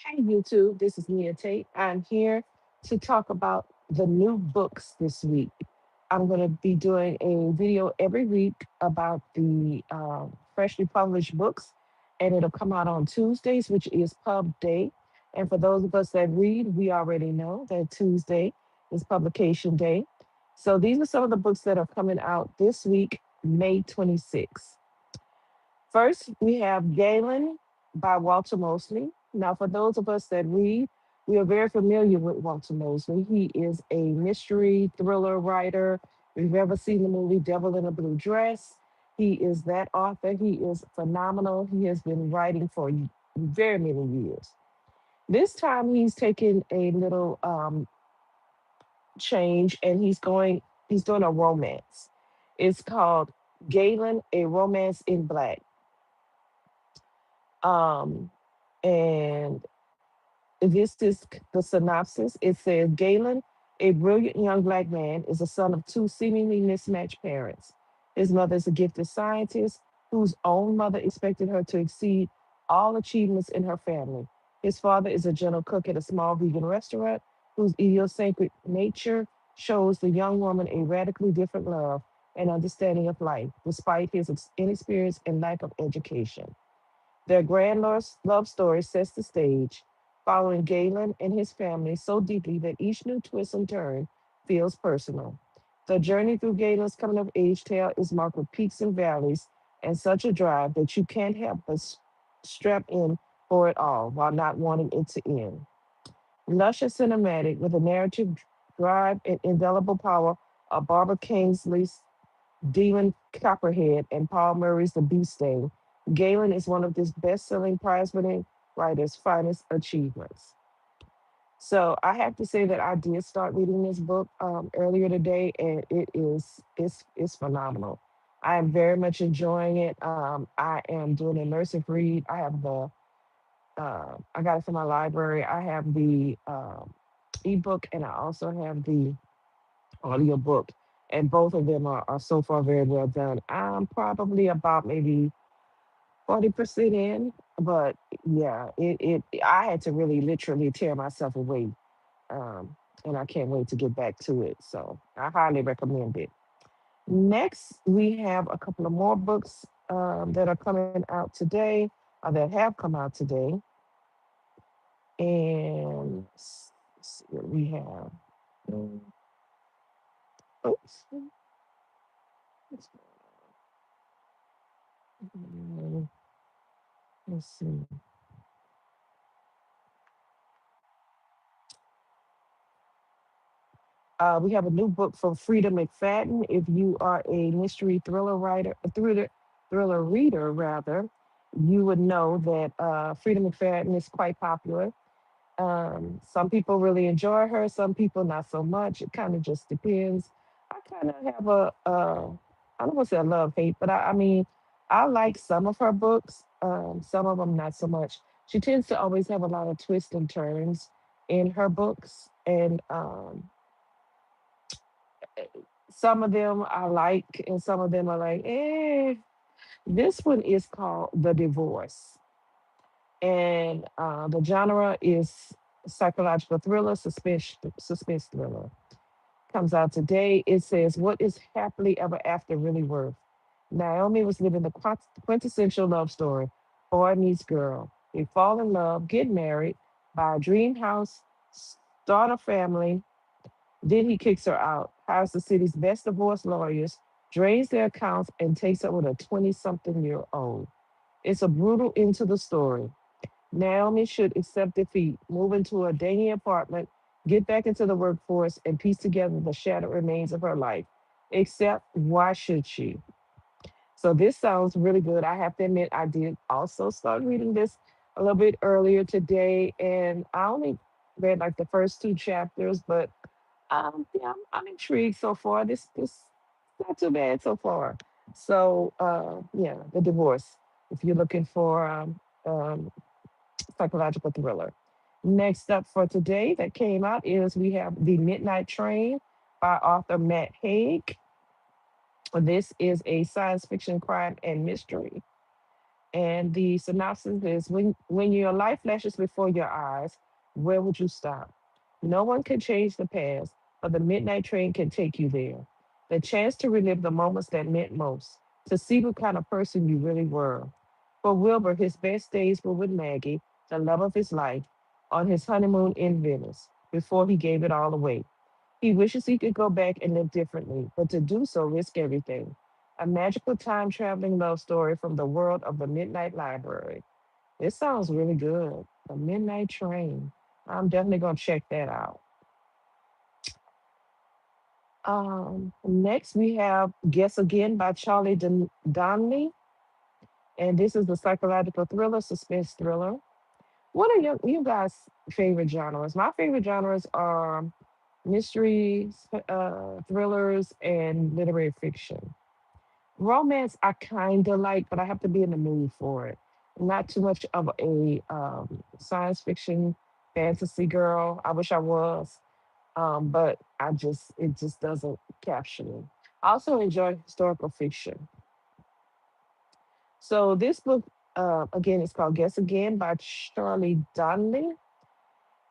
Hey YouTube, this is Nia Tate. I'm here to talk about the new books this week. I'm going to be doing a video every week about the freshly published books, and it'll come out on Tuesdays, which is Pub Day. And for those of us that read, we already know that Tuesday is publication day. So these are some of the books that are coming out this week, May 26th. First, we have Galen by Walter Mosley. Now, for those of us that read, we are very familiar with Walter Mosley. He is a mystery thriller writer. If you've ever seen the movie Devil in a Blue Dress, he is that author. He is phenomenal. He has been writing for very many years. This time, he's taken a little change and he's doing a romance. It's called Galen, A Romance in Black. Um, and this is the synopsis. It says Galen, a brilliant young black man, is the son of two seemingly mismatched parents. His mother is a gifted scientist whose own mother expected her to exceed all achievements in her family. His father is a gentle cook at a small vegan restaurant whose idiosyncratic nature shows the young woman a radically different love and understanding of life, despite his inexperience and lack of education. Their grand love story sets the stage, following Galen and his family so deeply that each new twist and turn feels personal. The journey through Galen's coming of age tale is marked with peaks and valleys and such a drive that you can't help but strap in for it all while not wanting it to end. Lush and cinematic with a narrative drive and indelible power of Barbara Kingsley's Demon Copperhead and Paul Murray's The Bee Sting, Galen is one of this best-selling prize-winning writer's finest achievements. So I have to say that I did start reading this book earlier today, and it's phenomenal. I am very much enjoying it. I am doing an immersive read. I got it from my library. I have the ebook, and I also have the audiobook, and both of them are so far very well done. I'm probably about maybe 40% in, but yeah, I had to really literally tear myself away. And I can't wait to get back to it. So I highly recommend it. Next, we have a couple of more books that are coming out today, or that have come out today. And let's see what we have. Mm, Oops. Mm, Let's see. We have a new book from Frida McFadden. If you are a mystery thriller writer, a thriller reader rather, you would know that Frida McFadden is quite popular. Some people really enjoy her, some people not so much. It kind of just depends. I kind of have I don't want to say a love hate, but I mean, I like some of her books, some of them not so much. She tends to always have a lot of twists and turns in her books, and some of them I like, and some of them are like, eh. This one is called The Divorce, and the genre is psychological thriller, suspense thriller. Comes out today. It says, "What is happily ever after really worth?" Naomi was living the quintessential love story. Boy meets girl. They fall in love, get married, buy a dream house, start a family, then he kicks her out, hires the city's best divorce lawyers, drains their accounts, and takes up with a 20 something year old. It's a brutal end to the story. Naomi should accept defeat, move into a dingy apartment, get back into the workforce, and piece together the shattered remains of her life. Except, why should she? So this sounds really good. I have to admit, I did also start reading this a little bit earlier today, and I only read like the first two chapters, but yeah, I'm intrigued so far. This not too bad so far. So yeah, The Divorce. If you're looking for um, psychological thriller. Next up for today that came out is we have The Midnight Train by author Matt Haig. This is a science fiction crime and mystery. And the synopsis is when your life flashes before your eyes, where would you stop? No one can change the past, but the midnight train can take you there. The chance to relive the moments that meant most, to see what kind of person you really were. For Wilbur, his best days were with Maggie, the love of his life, on his honeymoon in Venice, before he gave it all away. He wishes he could go back and live differently, but to do so risk everything. A magical time traveling love story from the world of the Midnight Library. This sounds really good. The Midnight Train. I'm definitely gonna check that out. Next we have Guess Again by Charlie Donnelly, and this is a psychological thriller, suspense thriller. What are you guys' favorite genres? My favorite genres are mysteries, thrillers, and literary fiction. Romance, I kind of like, but I have to be in the mood for it. Not too much of a science fiction fantasy girl. I wish I was, but it just doesn't capture me. I also enjoy historical fiction. So this book, again, is called Guess Again by Charlie Donnelly.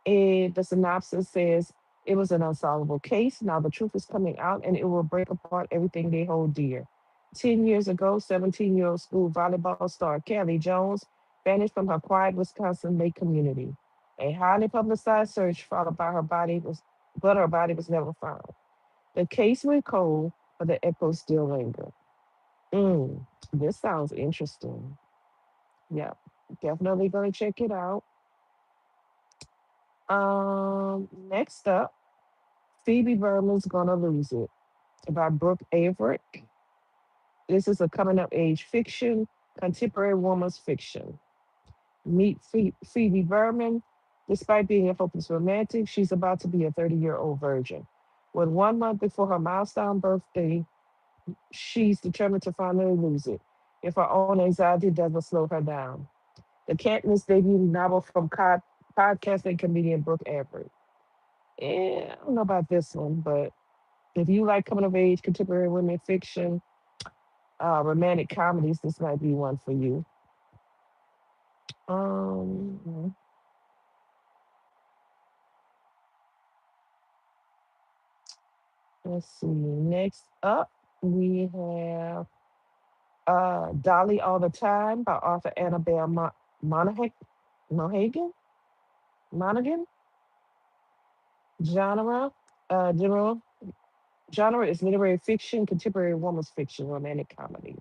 And the synopsis says it was an unsolvable case. Now the truth is coming out and it will break apart everything they hold dear. 10 years ago, 17-year-old school volleyball star Kelly Jones vanished from her quiet Wisconsin lake community. A highly publicized search followed by but her body was never found. The case went cold, but the echoes still linger. Mm, this sounds interesting. Yeah, definitely gonna check it out. Next up, Phoebe Berman's Gonna Lose It by Brooke Averick. This is a coming of age fiction, contemporary woman's fiction. Meet Phoebe Berman. Despite being a hopeless romantic, she's about to be a 30-year-old virgin. With 1 month before her milestone birthday, she's determined to finally lose it if her own anxiety doesn't slow her down. The can't miss debut novel from podcast and comedian Brooke Averick. I don't know about this one, but if you like coming of age, contemporary women fiction, romantic comedies, this might be one for you. Um, let's see. Next up, we have Dolly All the Time by author Annabelle Monaghan. Mohagan? Monaghan? Genre, general genre is literary fiction, contemporary woman's fiction, romantic comedy.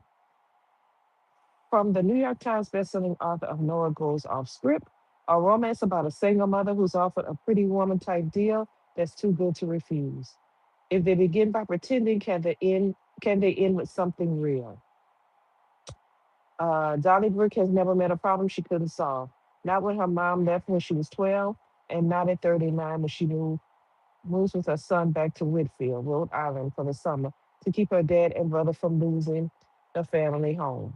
From the New York Times bestselling author of Noah Goes Off Script, a romance about a single mother who's offered a pretty woman type deal that's too good to refuse. If they begin by pretending, can they end with something real? Dolly Brooke has never met a problem she couldn't solve. Not when her mom left when she was 12, and not at 39 when she moves with her son back to Whitfield, Rhode Island for the summer to keep her dad and brother from losing the family home.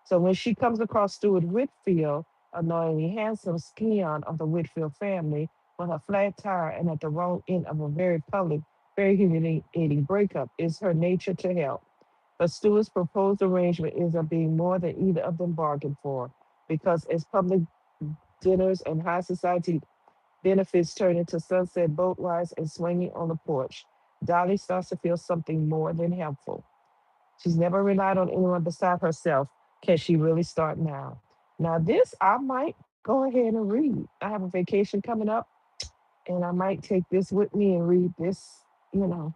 So when she comes across Stuart Whitfield, annoyingly handsome scion of the Whitfield family, with a flat tire and at the wrong end of a very public, very humiliating breakup, it's her nature to help. But Stuart's proposed arrangement ends up being more than either of them bargained for, because as public dinners and high society benefits turn into sunset boat rides and swinging on the porch, Dolly starts to feel something more than helpful. She's never relied on anyone beside herself. Can she really start now? Now, this I might go ahead and read. I have a vacation coming up, and I might take this with me and read this, you know,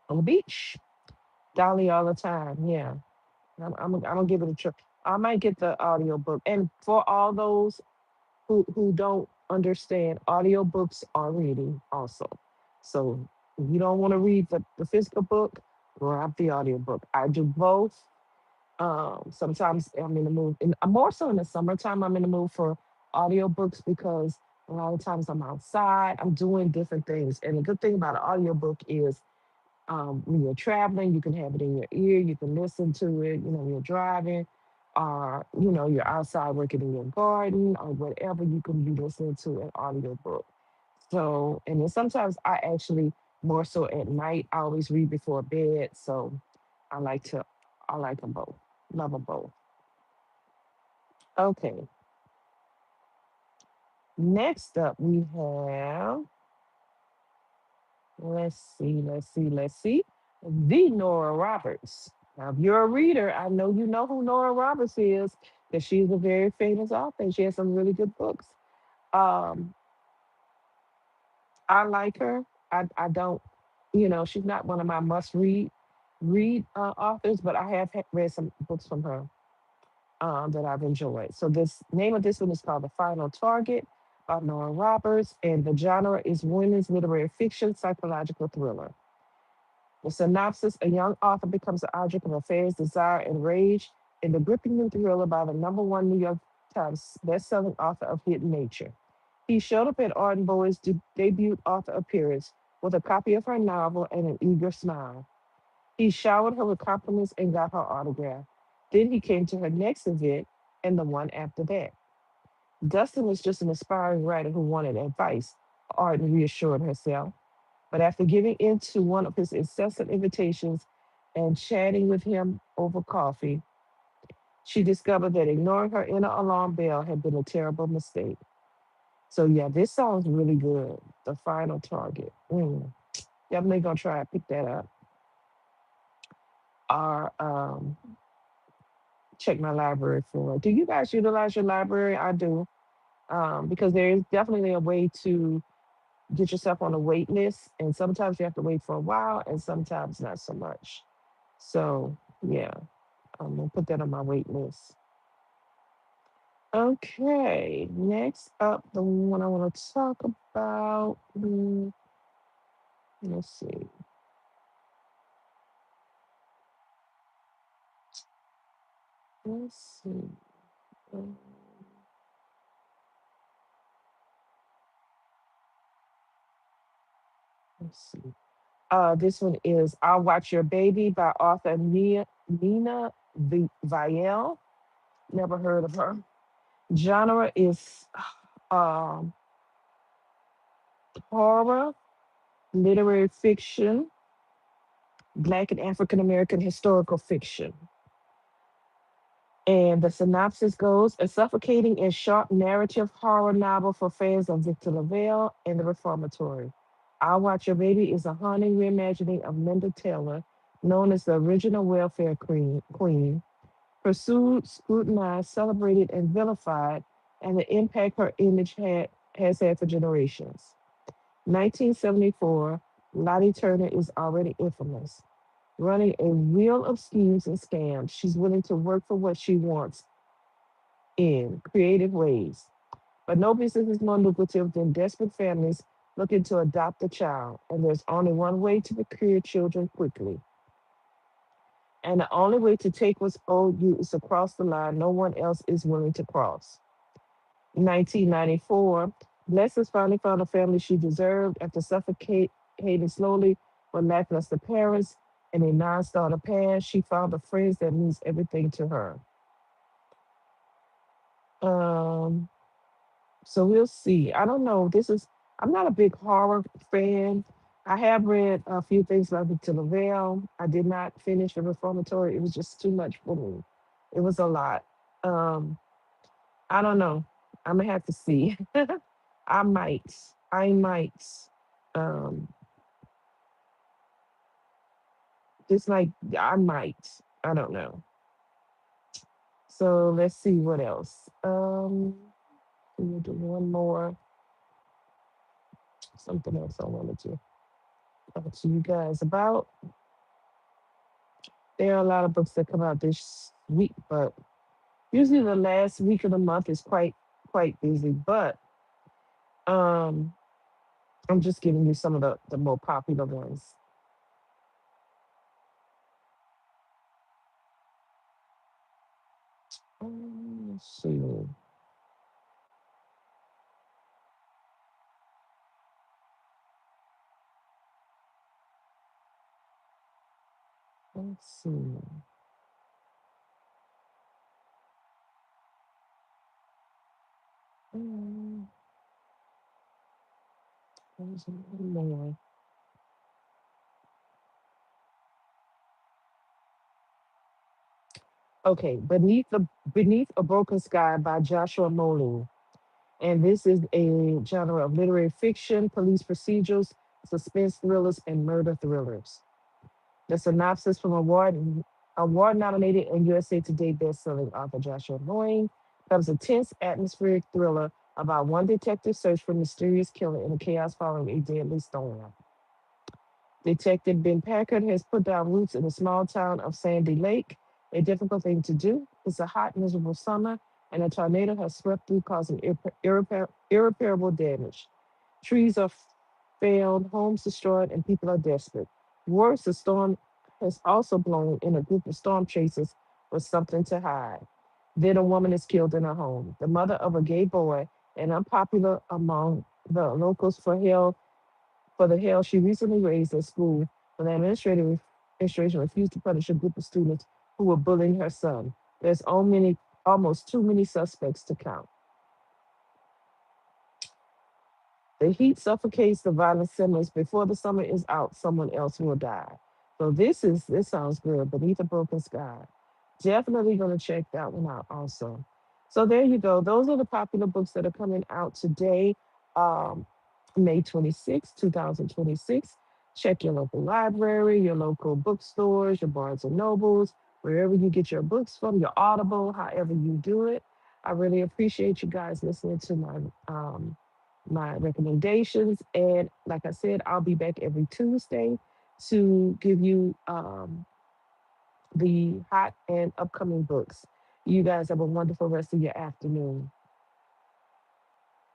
on the beach. Dolly all the time. Yeah, I'm gonna give it a try. I might get the audiobook. And for all those who don't understand, audiobooks are reading also. So if you don't want to read the physical book, grab the audiobook. I do both. Sometimes I'm in the mood, and more so in the summertime, I'm in the mood for audiobooks because a lot of times I'm outside, I'm doing different things. And the good thing about an audiobook is when you're traveling, you can have it in your ear, you can listen to it, when you're driving, or, you're outside working in your garden or whatever, you can be listening to an audiobook. So, and then sometimes I actually, more so at night, I always read before bed. So I like to, I like them both, love them both. Okay. Next up, we have, let's see, the Nora Roberts. Now, if you're a reader, I know you know who Nora Roberts is because she's a very famous author and she has some really good books. Um, I like her. I don't, she's not one of my must read authors, but I have read some books from her that I've enjoyed. So this name of this one is called The Final Target by Nora Roberts, and the genre is women's literary fiction, psychological thriller. The synopsis: a young author becomes the object of affairs, desire, and rage in the gripping new thriller by the number one New York Times best-selling author of Hidden Nature. He showed up at Arden Boyd's debut author appearance with a copy of her novel and an eager smile. He showered her with compliments and got her autograph. Then he came to her next event and the one after that. Dustin was just an aspiring writer who wanted advice, Arden reassured herself. But after giving in to one of his incessant invitations and chatting with him over coffee, she discovered that ignoring her inner alarm bell had been a terrible mistake. So yeah, this sounds really good. The Final Target. Definitely gonna try and pick that up. Or check my library for it. Do you guys utilize your library? I do. Because there is definitely a way to get yourself on a wait list. And sometimes you have to wait for a while and sometimes not so much. So yeah, I'm gonna put that on my wait list. Okay, next up, the one I want to talk about. Let's see. Let's see. um, Let's see. This one is "I'll Watch Your Baby" by author Nina Vial. Never heard of her. Genre is um, horror, literary fiction, Black and African American historical fiction. And the synopsis goes: a suffocating and sharp narrative horror novel for fans of Victor LaValle and the Reformatory. I'll Watch Your Baby is a haunting reimagining of Linda Taylor, known as the original welfare queen, pursued, scrutinized, celebrated, and vilified, and the impact her image has had for generations. 1974, Lottie Turner is already infamous, running a wheel of schemes and scams. She's willing to work for what she wants in creative ways. But no business is more lucrative than desperate families looking to adopt a child. And there's only one way to procure children quickly. And the only way to take what's owed you is across the line no one else is willing to cross. 1994, Blessings finally found a family she deserved after suffocating slowly with lackluster parents and a non-starter past. She found the friends that means everything to her. Um, so we'll see. I don't know. I'm not a big horror fan. I have read a few things by Victor Lavelle. I did not finish the Reformatory. It was just too much for me. It was a lot. Um, I don't know. I'm gonna have to see. I might. I might. Um, just like I might. I don't know. So let's see what else. We'll do one more. Something else I wanted to talk to you guys about. There are a lot of books that come out this week, but usually the last week of the month is quite busy. But um, I'm just giving you some of the more popular ones. Let's see. Let's see. Um, there's a little more. Okay, Beneath a Broken Sky by Joshua Moline. And this is a genre of literary fiction, police procedurals, suspense thrillers, and murder thrillers. The synopsis from award nominated and USA Today bestselling author Joshua Moying covers a tense atmospheric thriller about one detective search for a mysterious killer in the chaos following a deadly storm. Detective Ben Packard has put down roots in the small town of Sandy Lake, a difficult thing to do. It's a hot, miserable summer, and a tornado has swept through, causing irreparable damage. Trees are felled, homes destroyed, and people are desperate. Worse, the storm has also blown in a group of storm chasers with something to hide. Then a woman is killed in her home. The mother of a gay boy and unpopular among the locals for the hell she recently raised at school when the administration refused to punish a group of students who were bullying her son. There's almost too many suspects to count. The heat suffocates, the violence simmers. Before the summer is out, someone else will die. So this sounds good. Beneath a Broken Sky. Definitely gonna check that one out also. So there you go. Those are the popular books that are coming out today, um, May 26, 2026. Check your local library, your local bookstores, your Barnes and Nobles, wherever you get your books from, your Audible, however you do it. I really appreciate you guys listening to my recommendations. And like I said, I'll be back every Tuesday to give you the hot and upcoming books. You guys have a wonderful rest of your afternoon.